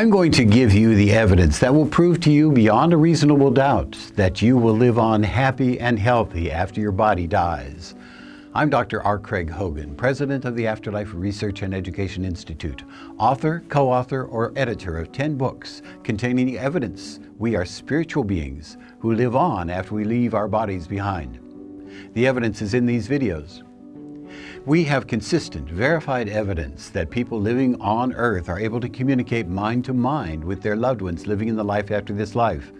I'm going to give you the evidence that will prove to you beyond a reasonable doubt that you will live on happy and healthy after your body dies. I'm Dr. R. Craig Hogan, president of the Afterlife Research and Education Institute, author, co-author, or editor of 10 books containing evidence we are spiritual beings who live on after we leave our bodies behind. The evidence is in these videos. We have consistent, verified evidence that people living on Earth are able to communicate mind to mind with their loved ones living in the life after this life.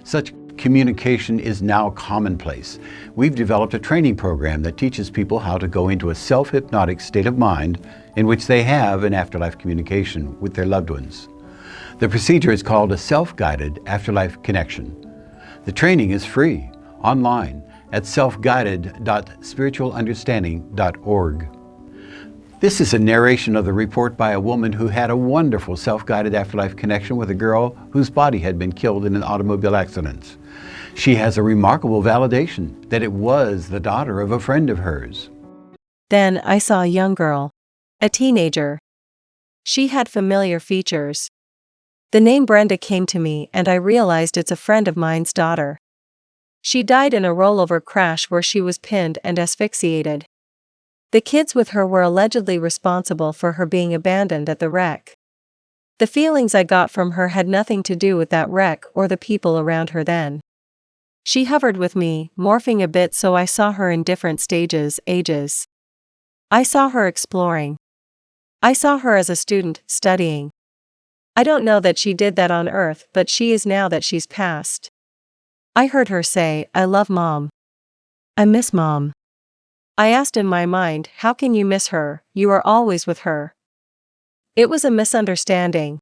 Such communication is now commonplace. We've developed a training program that teaches people how to go into a self-hypnotic state of mind in which they have an afterlife communication with their loved ones. The procedure is called a self-guided afterlife connection. The training is free, online, at selfguided.spiritualunderstanding.org. This is a narration of the report by a woman who had a wonderful self-guided afterlife connection with a girl whose body had been killed in an automobile accident. She has a remarkable validation that it was the daughter of a friend of hers. Then I saw a young girl, a teenager. She had familiar features. The name Brenda came to me and I realized it's a friend of mine's daughter. She died in a rollover crash where she was pinned and asphyxiated. The kids with her were allegedly responsible for her being abandoned at the wreck. The feelings I got from her had nothing to do with that wreck or the people around her then. She hovered with me, morphing a bit so I saw her in different stages, ages. I saw her exploring. I saw her as a student, studying. I don't know that she did that on Earth, but she is now that she's passed. I heard her say, "I love Mom. I miss Mom." I asked in my mind, how can you miss her? You are always with her. It was a misunderstanding.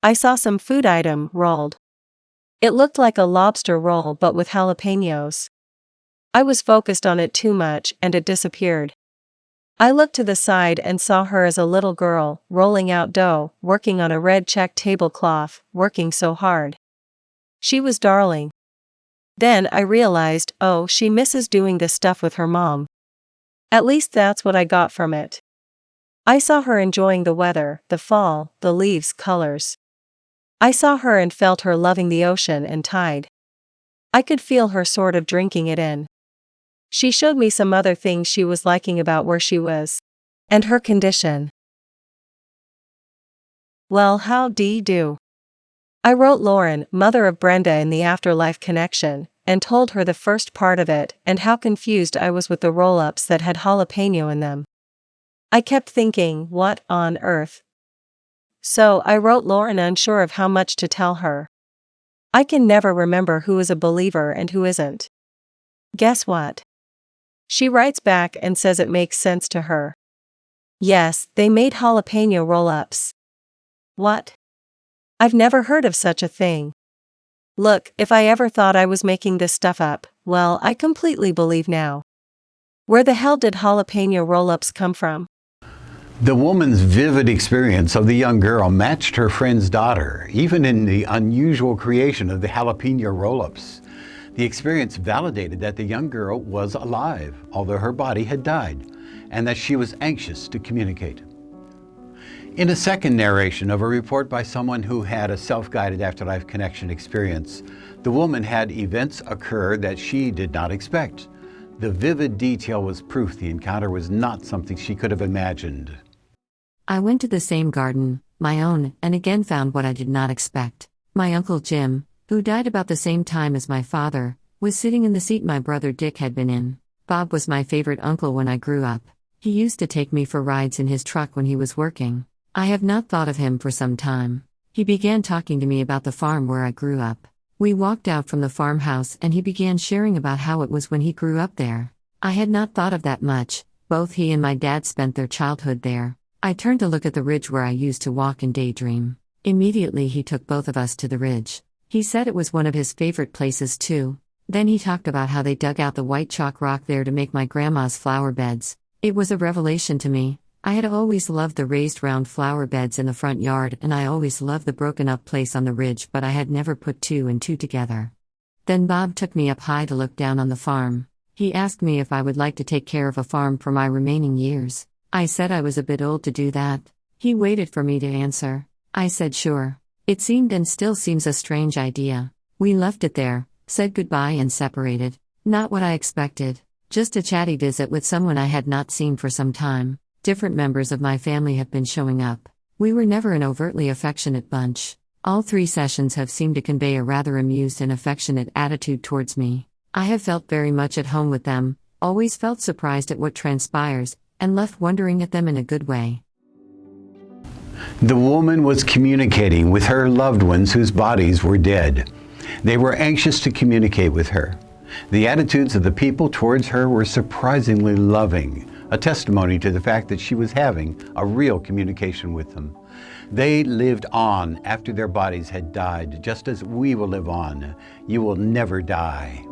I saw some food item rolled. It looked like a lobster roll but with jalapenos. I was focused on it too much and it disappeared. I looked to the side and saw her as a little girl, rolling out dough, working on a red check tablecloth, working so hard. She was darling. Then I realized, oh, she misses doing this stuff with her mom. At least that's what I got from it. I saw her enjoying the weather, the fall, the leaves' colors. I saw her and felt her loving the ocean and tide. I could feel her sort of drinking it in. She showed me some other things she was liking about where she was. And her condition. Well, how do you do? I wrote Lauren, mother of Brenda, in the Afterlife Connection, and told her the first part of it and how confused I was with the roll-ups that had jalapeno in them. I kept thinking, what on earth? So I wrote Lauren, unsure of how much to tell her. I can never remember who is a believer and who isn't. Guess what? She writes back and says it makes sense to her. Yes, they made jalapeno roll-ups. What? I've never heard of such a thing. Look, if I ever thought I was making this stuff up, well, I completely believe now. Where the hell did jalapeno roll-ups come from? The woman's vivid experience of the young girl matched her friend's daughter, even in the unusual creation of the jalapeno roll-ups. The experience validated that the young girl was alive, although her body had died, and that she was anxious to communicate. In a second narration of a report by someone who had a self-guided afterlife connection experience, the woman had events occur that she did not expect. The vivid detail was proof the encounter was not something she could have imagined. I went to the same garden, my own, and again found what I did not expect. My Uncle Jim, who died about the same time as my father, was sitting in the seat my brother Dick had been in. Bob was my favorite uncle when I grew up. He used to take me for rides in his truck when he was working. I have not thought of him for some time. He began talking to me about the farm where I grew up. We walked out from the farmhouse and he began sharing about how it was when he grew up there. I had not thought of that much. Both he and my dad spent their childhood there. I turned to look at the ridge where I used to walk and daydream. Immediately he took both of us to the ridge. He said it was one of his favorite places too. Then he talked about how they dug out the white chalk rock there to make my grandma's flower beds. It was a revelation to me. I had always loved the raised round flower beds in the front yard and I always loved the broken up place on the ridge, but I had never put two and two together. Then Bob took me up high to look down on the farm. He asked me if I would like to take care of a farm for my remaining years. I said I was a bit old to do that. He waited for me to answer. I said sure. It seemed and still seems a strange idea. We left it there, said goodbye and separated. Not what I expected. Just a chatty visit with someone I had not seen for some time. Different members of my family have been showing up. We were never an overtly affectionate bunch. All 3 sessions have seemed to convey a rather amused and affectionate attitude towards me. I have felt very much at home with them, always felt surprised at what transpires, and left wondering at them in a good way. The woman was communicating with her loved ones whose bodies were dead. They were anxious to communicate with her. The attitudes of the people towards her were surprisingly loving, a testimony to the fact that she was having a real communication with them. They lived on after their bodies had died, just as we will live on. You will never die.